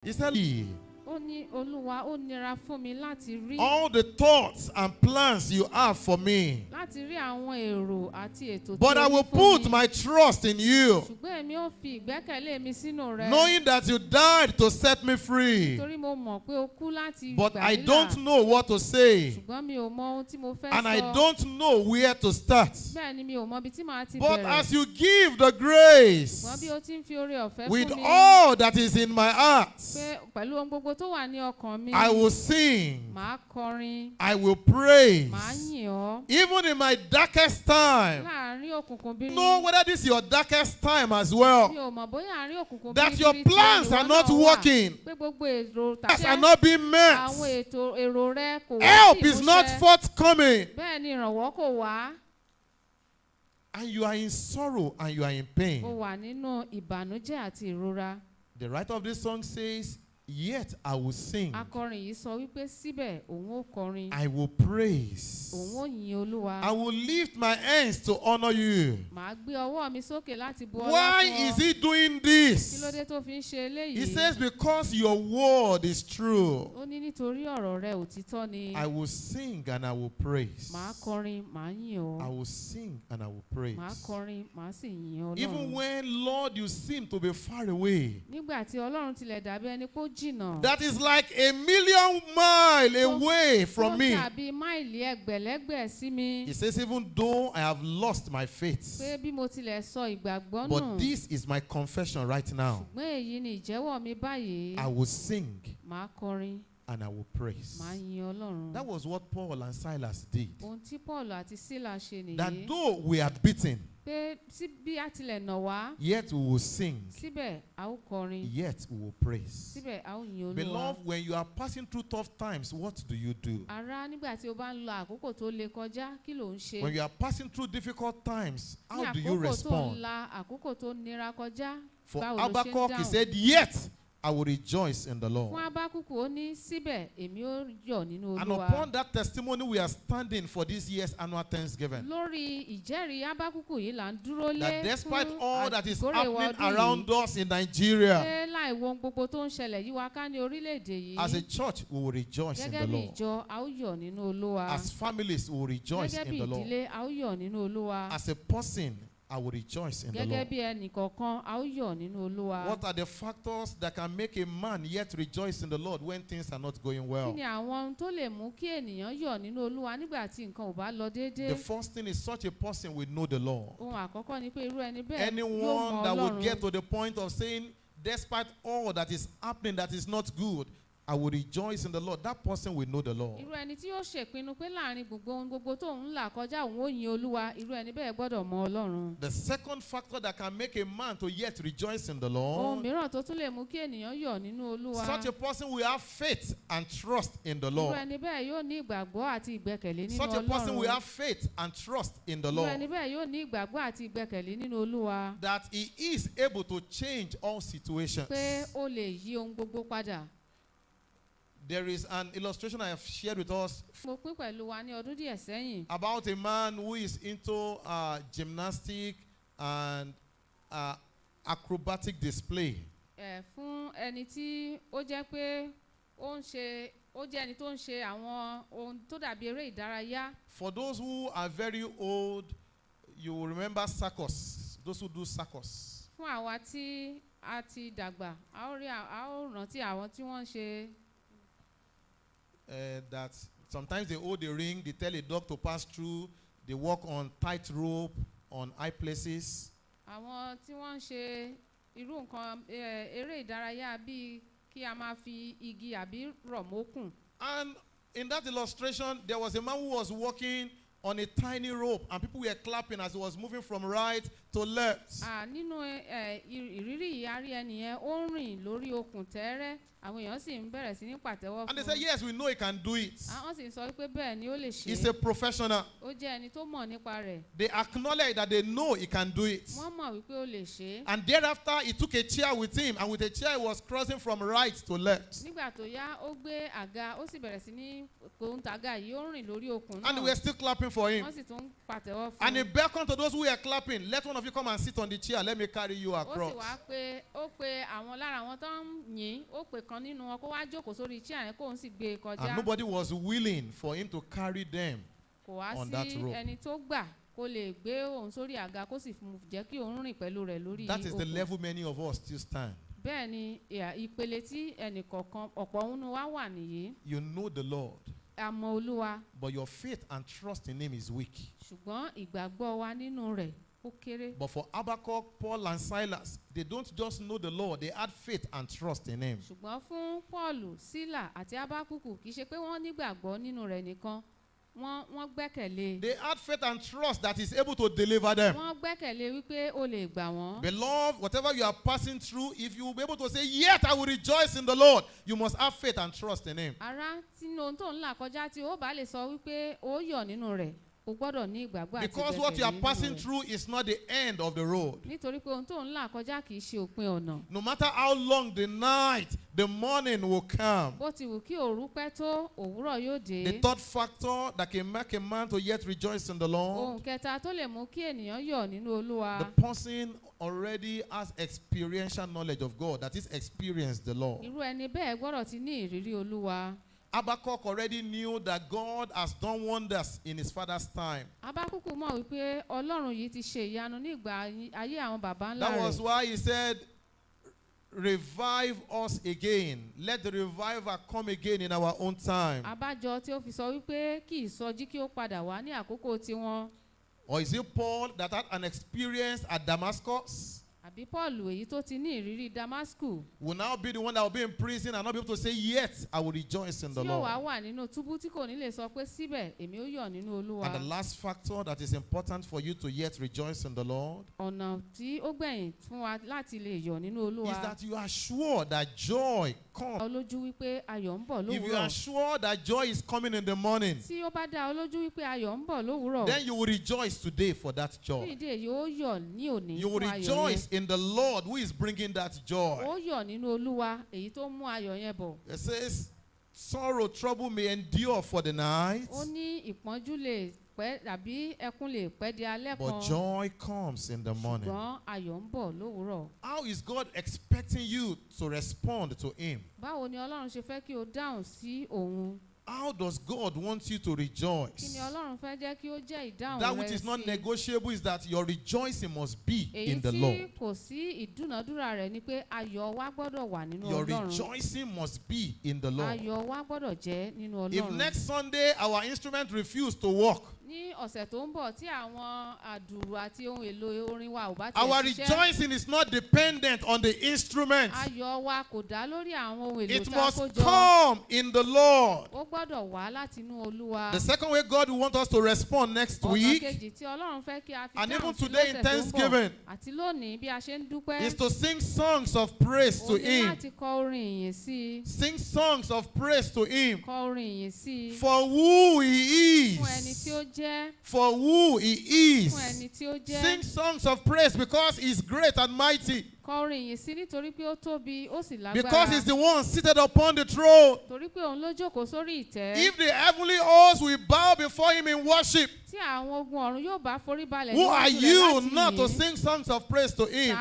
He said, all the thoughts and plans you have for me, but I will put my trust in you, knowing that you died to set me free. But I don't know what to say, and I don't know where to start. But as you give the grace with all that is in my heart, I will sing, I will praise, even in my darkest time. Know whether this is your darkest time as well, that your plans are not working, plans are not being met, help is not forthcoming, and you are in sorrow and you are in pain. The writer of this song says, yet I will sing, I will praise, I will lift my hands to honor you. Why is he doing this? He says, because your word is true. I will sing and I will praise. I will sing and I will praise. Even when, Lord, you seem to be far away, that is like 1,000,000 miles away from me. He says, even though I have lost my faith, but this is my confession right now. I will sing and I will praise. That was what Paul and Silas did. That though we are beaten, yet we will sing, yet we will praise. Beloved, when you are passing through tough times, what do you do? When you are passing through difficult times, how do you respond? For Habakkuk, he said, yet I will rejoice in the Lord. And upon that testimony, we are standing for this year's annual Thanksgiving. That despite all that is happening around us in Nigeria, as a church, we will rejoice in the Lord. As families, we will rejoice in the Lord. As a person, I will rejoice in the Lord. What are the factors that can make a man yet rejoice in the Lord when things are not going well? The first thing is, such a person will know the Lord. Anyone that will get to the point of saying, despite all that is happening that is not good, I will rejoice in the Lord, that person will know the Lord. The second factor that can make a man to yet rejoice in the Lord, such a person will have faith and trust in the Lord. Such a person will have faith and trust in the Lord, that he is able to change all situations. There is an illustration I have shared with us about a man who is into gymnastic and acrobatic display. For those who are very old, you will remember circus. Those who do circus. That sometimes they hold the ring, they tell a dog to pass through, they walk on tight rope, on high places. And in that illustration, there was a man who was walking on a tiny rope, and people were clapping as he was moving from right to left. And they said, yes, we know he can do it. He's a professional. They acknowledge that they know he can do it. And thereafter, he took a chair with him, and with a chair, he was crossing from right to left. And they were still clapping for him. And he beckoned to those who were clapping, let one of you come and sit on the chair. Let me carry you across. And nobody was willing for him to carry them on that rope. That is the level many of us still stand. You know the Lord, but your faith and trust in him is weak. But for Habakkuk, Paul, and Silas, they don't just know the Lord, they had faith and trust in him. They had faith and trust that is able to deliver them. Beloved, whatever you are passing through, if you will be able to say, yet I will rejoice in the Lord, you must have faith and trust in him. Because what you are passing through is not the end of the road. No matter how long the night, the morning will come. The third factor that can make a man to yet rejoice in the Lord, the person already has experiential knowledge of God, that is, experienced the Lord. Habakkuk already knew that God has done wonders in his father's time. That was why he said, revive us again. Let the revival come again in our own time. Or is it Paul that had an experience at Damascus? Will now be the one that will be in prison and not be able to say, yet I will rejoice in the Lord. And the last factor that is important for you to yet rejoice in the Lord is that you are sure that joy comes. If you are sure that joy is coming in the morning, then you will rejoice today for that joy. You will rejoice in the Lord who is bringing that joy. It says, sorrow, trouble may endure for the night, but joy comes in the morning. How is God expecting you to respond to him? How does God want you to rejoice? That which is not negotiable is that your rejoicing must be in the Lord. Your rejoicing must be in the Lord. If next Sunday our instrument refuses to work, our rejoicing is not dependent on the instrument. It must come in the Lord. The second way God will want us to respond next week, and even today in Thanksgiving, is to sing songs of praise to him. Sing songs of praise to him for who he is. For who he is. Sing songs of praise because he's great and mighty. Because he's the one seated upon the throne. If the heavenly hosts will bow before him in worship, who are you not to sing songs of praise to him?